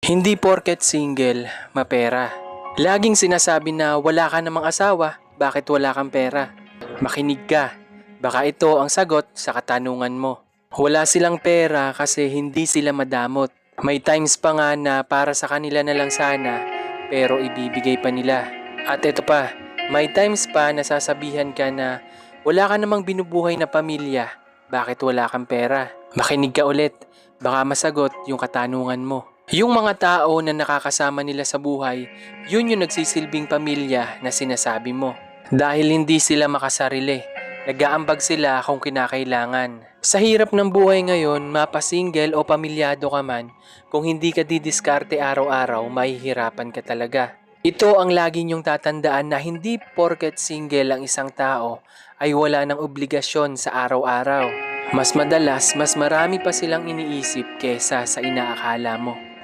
Hindi porket single, mapera. Laging sinasabi na wala ka namang asawa, bakit wala kang pera? Makinig ka, baka ito ang sagot sa katanungan mo. Wala silang pera kasi hindi sila madamot. May times pa nga na para sa kanila na lang sana, pero ibibigay pa nila. At ito pa, may times pa na sasabihan ka na wala ka namang binubuhay na pamilya, bakit wala kang pera? Makinig ka ulit, baka masagot yung katanungan mo. Yung mga tao na nakakasama nila sa buhay, yun yung nagsisilbing pamilya na sinasabi mo. Dahil hindi sila makasarili, nag-aambag sila kung kinakailangan. Sa hirap ng buhay ngayon, mapa-single o pamilyado ka man, kung hindi ka didiskarte araw-araw, mahihirapan ka talaga. Ito ang lagi niyong tatandaan na hindi porket single ang isang tao ay wala ng obligasyon sa araw-araw. Mas madalas, mas marami pa silang iniisip kesa sa inaakala mo.